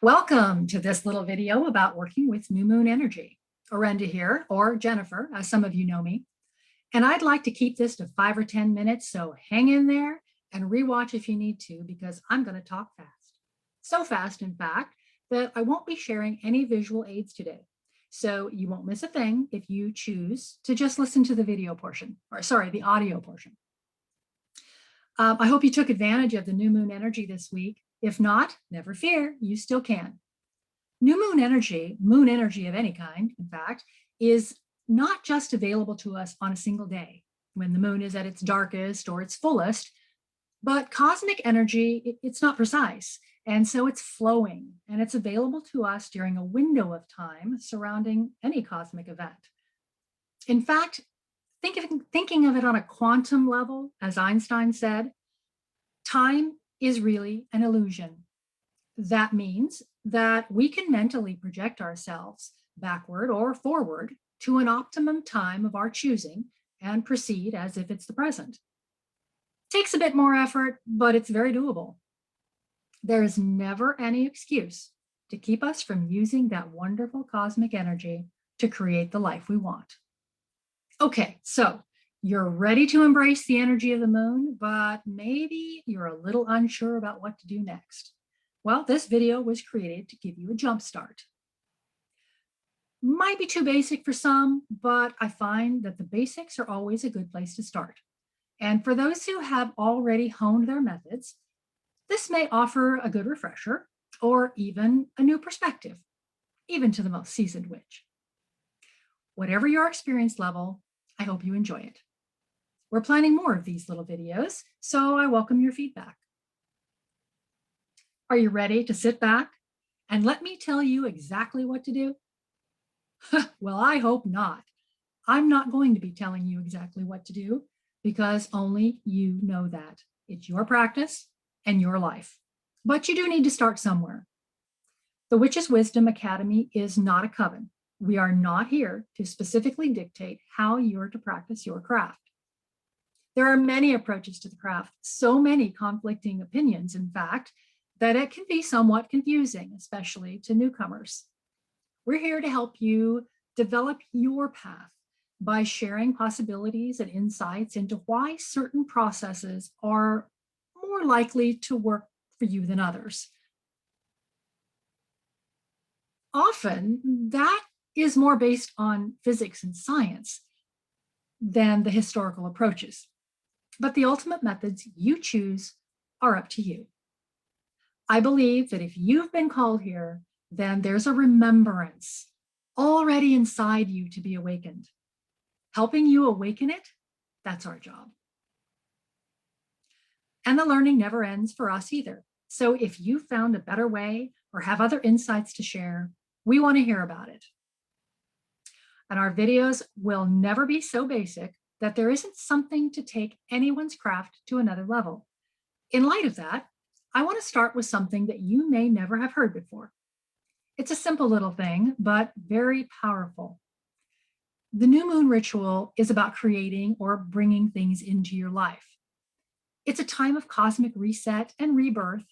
Welcome to this little video about working with new moon energy. Orenda here, or Jennifer, as some of you know me. And I'd like to keep this to 5 or 10 minutes, so hang in there and rewatch if you need to, because I'm going to talk fast. So fast, in fact, that I won't be sharing any visual aids today. So you won't miss a thing if you choose to just listen to the video portion, or sorry, the audio portion. I hope you took advantage of the new moon energy this week. If not, never fear, you still can. New moon energy of any kind, in fact, is not just available to us on a single day when the moon is at its darkest or its fullest, but cosmic energy, it's not precise. And so it's flowing and it's available to us during a window of time surrounding any cosmic event. In fact, thinking of it on a quantum level, as Einstein said, time is really an illusion. That means that we can mentally project ourselves backward or forward to an optimum time of our choosing and proceed as if it's the present. Takes a bit more effort, but it's very doable. There is never any excuse to keep us from using that wonderful cosmic energy to create the life we want. Okay, so you're ready to embrace the energy of the moon, but maybe you're a little unsure about what to do next. Well, this video was created to give you a jump start. Might be too basic for some, but I find that the basics are always a good place to start. And for those who have already honed their methods, this may offer a good refresher or even a new perspective, even to the most seasoned witch. Whatever your experience level, I hope you enjoy it. We're planning more of these little videos, so I welcome your feedback. Are you ready to sit back and let me tell you exactly what to do? Well, I hope not. I'm not going to be telling you exactly what to do because only you know that. It's your practice and your life. But you do need to start somewhere. The Witch's Wisdom Academy is not a coven. We are not here to specifically dictate how you're to practice your craft. There are many approaches to the craft, so many conflicting opinions, in fact, that it can be somewhat confusing, especially to newcomers. We're here to help you develop your path by sharing possibilities and insights into why certain processes are more likely to work for you than others. Often, that is more based on physics and science than the historical approaches. But the ultimate methods you choose are up to you. I believe that if you've been called here, then there's a remembrance already inside you to be awakened. Helping you awaken it, that's our job. And the learning never ends for us either. So if you found a better way or have other insights to share, we want to hear about it. And our videos will never be so basic that there isn't something to take anyone's craft to another level. In light of that, I want to start with something that you may never have heard before. It's a simple little thing, but very powerful. The new moon ritual is about creating or bringing things into your life. It's a time of cosmic reset and rebirth,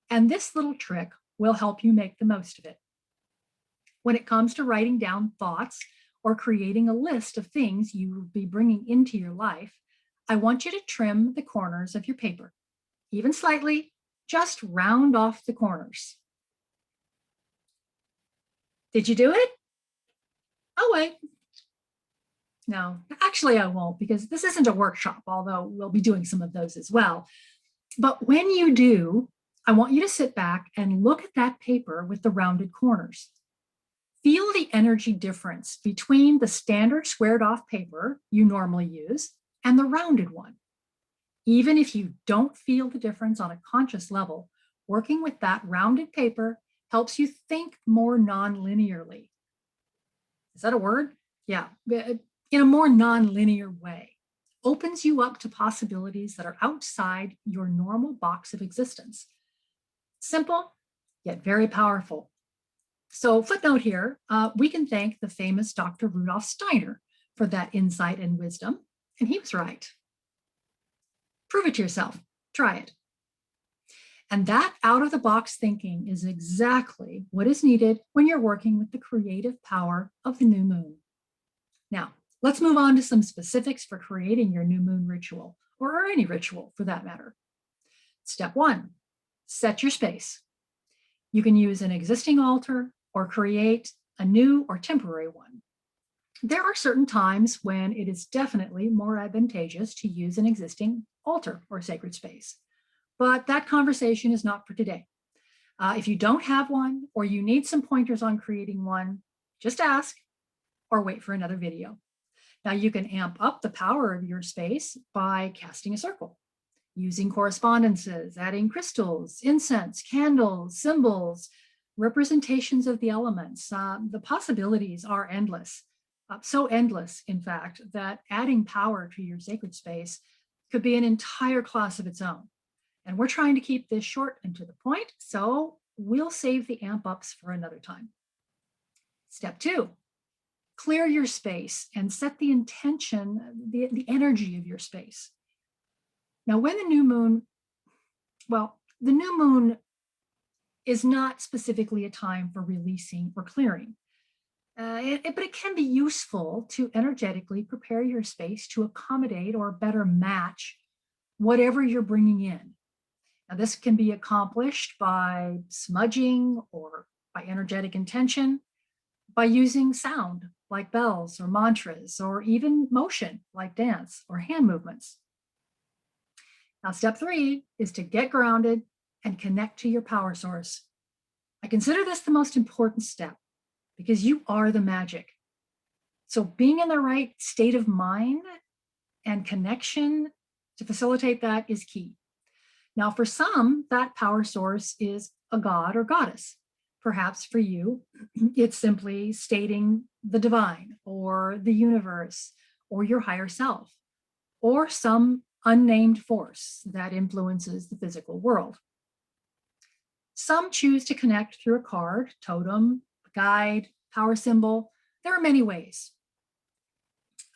and this little trick will help you make the most of it. When it comes to writing down thoughts or creating a list of things you will be bringing into your life, I want you to trim the corners of your paper, even slightly, just round off the corners. Did you do it? Oh, wait. No, actually I won't, because this isn't a workshop, although we'll be doing some of those as well. But when you do, I want you to sit back and look at that paper with the rounded corners. Feel the energy difference between the standard squared off paper you normally use and the rounded one. Even if you don't feel the difference on a conscious level, working with that rounded paper helps you think more non-linearly. Is that a word? Yeah, in a more non-linear way. Opens you up to possibilities that are outside your normal box of existence. Simple, yet very powerful. So footnote here, we can thank the famous Dr. Rudolf Steiner for that insight and wisdom, and he was right. Prove it to yourself, try it. And that out of the box thinking is exactly what is needed when you're working with the creative power of the new moon. Now, let's move on to some specifics for creating your new moon ritual, or any ritual for that matter. Step one, set your space. You can use an existing altar or create a new or temporary one. There are certain times when it is definitely more advantageous to use an existing altar or sacred space, but that conversation is not for today. If you don't have one or you need some pointers on creating one, just ask or wait for another video. Now you can amp up the power of your space by casting a circle, using correspondences, adding crystals, incense, candles, symbols, representations of the elements. The possibilities are endless. So endless, in fact, that adding power to your sacred space could be an entire class of its own. And we're trying to keep this short and to the point, so we'll save the amp ups for another time. Step two, clear your space and set the intention, the energy of your space. Now, when the new moon is not specifically a time for releasing or clearing, but it can be useful to energetically prepare your space to accommodate or better match whatever you're bringing in. Now, this can be accomplished by smudging or by energetic intention, by using sound like bells or mantras, or even motion like dance or hand movements. Now, step three is to get grounded and connect to your power source. I consider this the most important step because you are the magic. So being in the right state of mind and connection to facilitate that is key. Now, for some, that power source is a god or goddess. Perhaps for you, it's simply stating the divine or the universe or your higher self or some unnamed force that influences the physical world. Some choose to connect through a card, totem, guide, power symbol. There are many ways.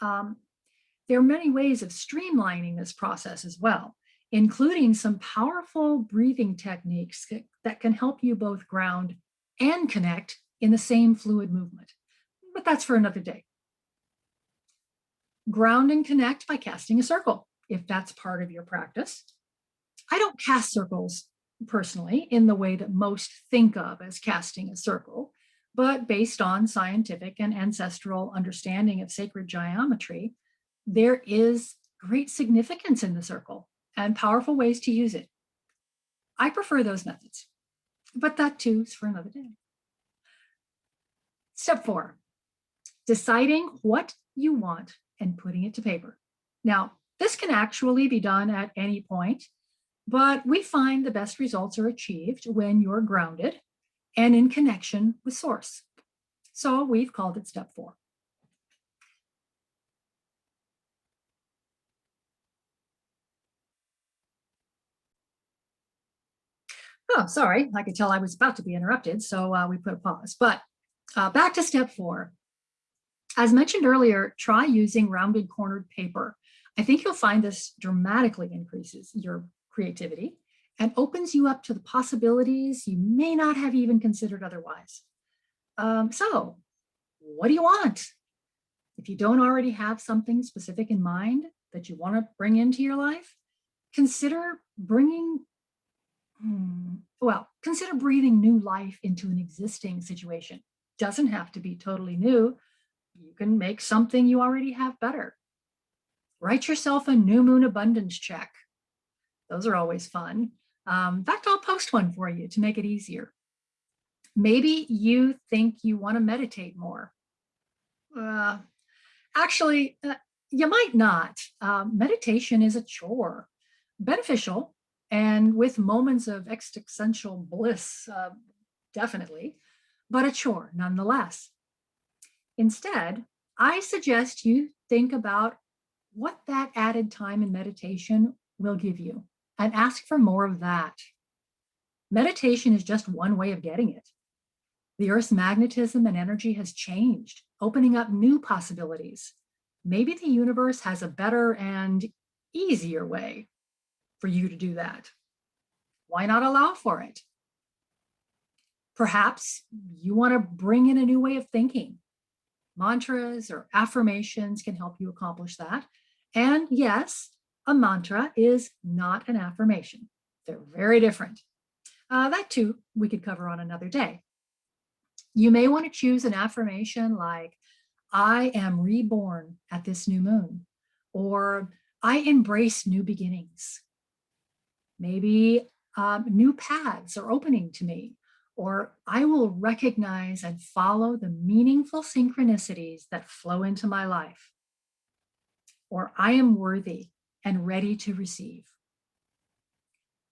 There are many ways of streamlining this process as well, including some powerful breathing techniques that can help you both ground and connect in the same fluid movement. But that's for another day. Ground and connect by casting a circle, if that's part of your practice. I don't cast circles personally in the way that most think of as casting a circle, but based on scientific and ancestral understanding of sacred geometry, there is great significance in the circle and powerful ways to use it. I prefer those methods, but that too is for another day. Step four, deciding what you want and putting it to paper. Now, this can actually be done at any point, but we find the best results are achieved when you're grounded and in connection with source. So we've called it step four. Oh, sorry, I could tell I was about to be interrupted, so we put a pause. But back to step four. As mentioned earlier, try using rounded cornered paper. I think you'll find this dramatically increases your creativity and opens you up to the possibilities you may not have even considered otherwise. So, what do you want? If you don't already have something specific in mind that you want to bring into your life, consider consider breathing new life into an existing situation. Doesn't have to be totally new. You can make something you already have better. Write yourself a new moon abundance check. Those are always fun. In fact, I'll post one for you to make it easier. Maybe you think you want to meditate more. Actually, you might not. Meditation is a chore, beneficial, and with moments of existential bliss, definitely, but a chore nonetheless. Instead, I suggest you think about what that added time in meditation will give you and ask for more of that. Meditation is just one way of getting it. The Earth's magnetism and energy has changed, opening up new possibilities. Maybe the universe has a better and easier way for you to do that. Why not allow for it? Perhaps you want to bring in a new way of thinking. Mantras or affirmations can help you accomplish that. And yes, a mantra is not an affirmation. They're very different. That too, we could cover on another day. You may want to choose an affirmation like, I am reborn at this new moon, or I embrace new beginnings. Maybe new paths are opening to me, or I will recognize and follow the meaningful synchronicities that flow into my life, or I am worthy and ready to receive.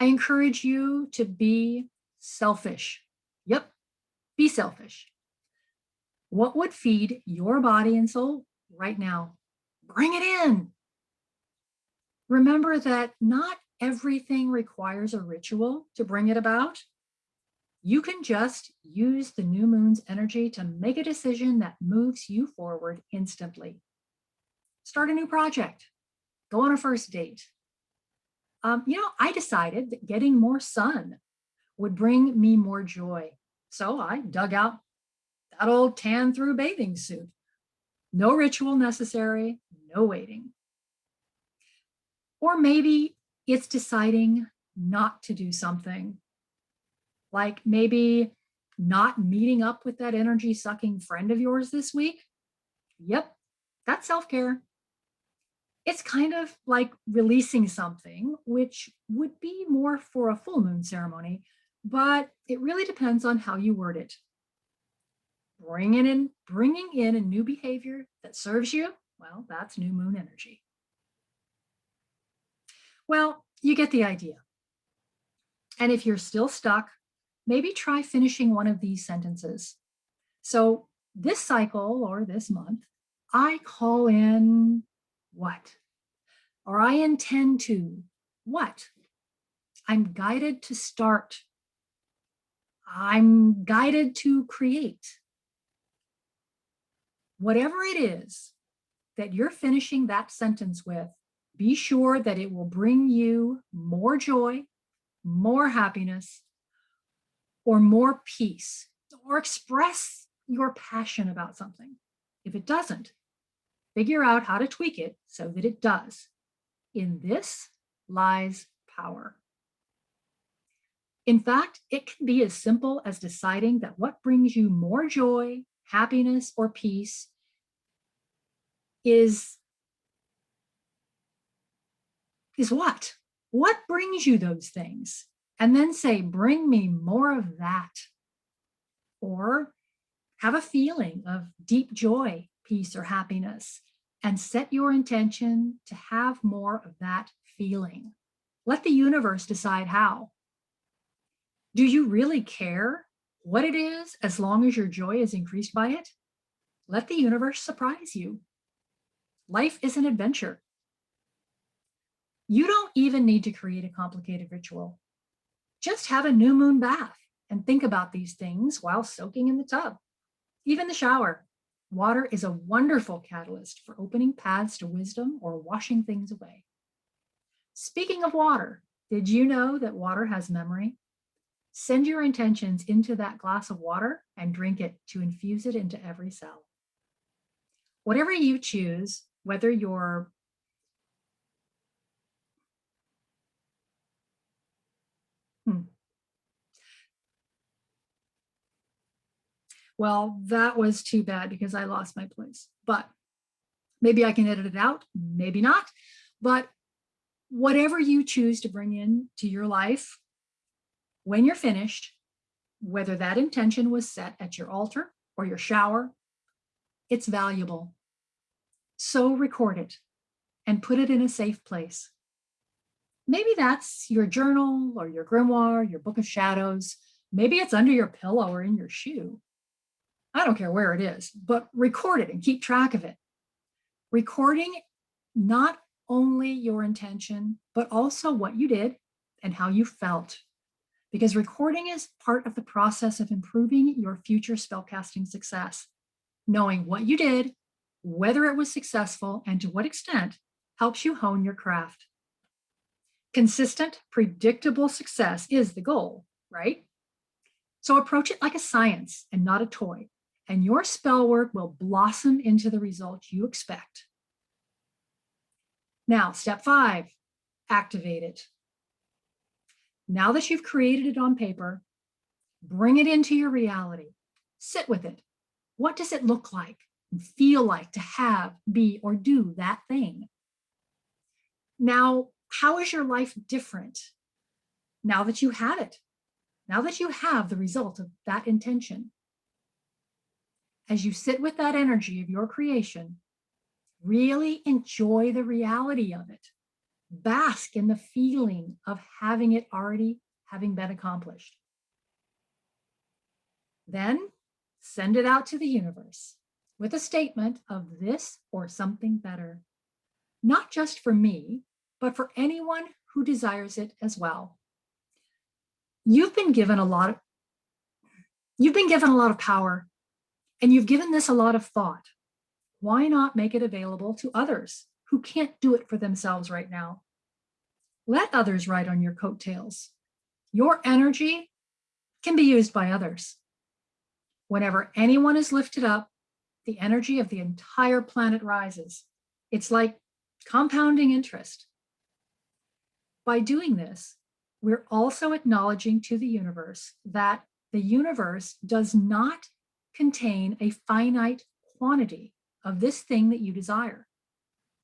I encourage you to be selfish. Yep, be selfish. What would feed your body and soul right now? Bring it in. Remember that not everything requires a ritual to bring it about. You can just use the new moon's energy to make a decision that moves you forward instantly. Start a new project. Go on a first date. I decided that getting more sun would bring me more joy. So I dug out that old tan through bathing suit. No ritual necessary, no waiting. Or maybe it's deciding not to do something, like maybe not meeting up with that energy sucking friend of yours this week. Yep, that's self-care. It's kind of like releasing something, which would be more for a full moon ceremony, but it really depends on how you word it. Bringing in a new behavior that serves you, well, that's new moon energy. Well, you get the idea. And if you're still stuck, maybe try finishing one of these sentences. So this cycle or this month, I call in what? Or I intend to what? I'm guided to start. I'm guided to create. Whatever it is that you're finishing that sentence with, be sure that it will bring you more joy, more happiness, or more peace, or express your passion about something. If it doesn't, figure out how to tweak it so that it does. In this lies power. In fact, it can be as simple as deciding that what brings you more joy, happiness, or peace is what? What brings you those things? And then say, bring me more of that. Or have a feeling of deep joy, peace, or happiness, and set your intention to have more of that feeling. Let the universe decide how. Do you really care what it is as long as your joy is increased by it? Let the universe surprise you. Life is an adventure. You don't even need to create a complicated ritual. Just have a new moon bath and think about these things while soaking in the tub. Even the shower. Water is a wonderful catalyst for opening paths to wisdom or washing things away. Speaking of water, did you know that water has memory? Send your intentions into that glass of water and drink it to infuse it into every cell. Whatever you choose, whether you're well, that was too bad because I lost my place. But maybe I can edit it out, maybe not. But whatever you choose to bring in to your life, when you're finished, whether that intention was set at your altar or your shower, it's valuable. So record it and put it in a safe place. Maybe that's your journal or your grimoire, your book of shadows. Maybe it's under your pillow or in your shoe. I don't care where it is, but record it and keep track of it. Recording not only your intention, but also what you did and how you felt. Because recording is part of the process of improving your future spellcasting success. Knowing what you did, whether it was successful, and to what extent helps you hone your craft. Consistent, predictable success is the goal, right? So approach it like a science and not a toy, and your spell work will blossom into the results you expect. Now, step 5, activate it. Now that you've created it on paper, bring it into your reality. Sit with it. What does it look like and feel like to have, be, or do that thing? Now, how is your life different now that you have it? Now that you have the result of that intention? As you sit with that energy of your creation, really enjoy the reality of it. Bask in the feeling of having it already having been accomplished. Then send it out to the universe with a statement of this or something better, not just for me, but for anyone who desires it as well. You've been given a lot of power, and you've given this a lot of thought. Why not make it available to others who can't do it for themselves right now? Let others ride on your coattails. Your energy can be used by others. Whenever anyone is lifted up, the energy of the entire planet rises. It's like compounding interest. By doing this, we're also acknowledging to the universe that the universe does not contain a finite quantity of this thing that you desire,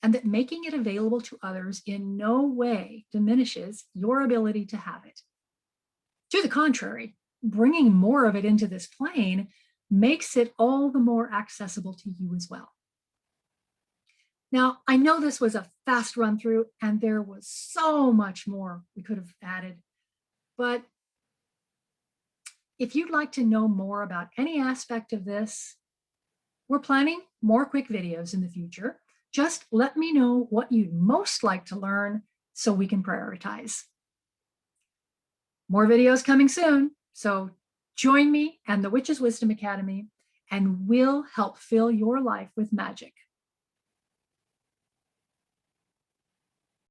and that making it available to others in no way diminishes your ability to have it. To the contrary, bringing more of it into this plane makes it all the more accessible to you as well. Now, I know this was a fast run through and there was so much more we could have added, but if you'd like to know more about any aspect of this, we're planning more quick videos in the future. Just let me know what you'd most like to learn so we can prioritize. More videos coming soon, so join me and the Witch's Wisdom Academy, and we'll help fill your life with magic.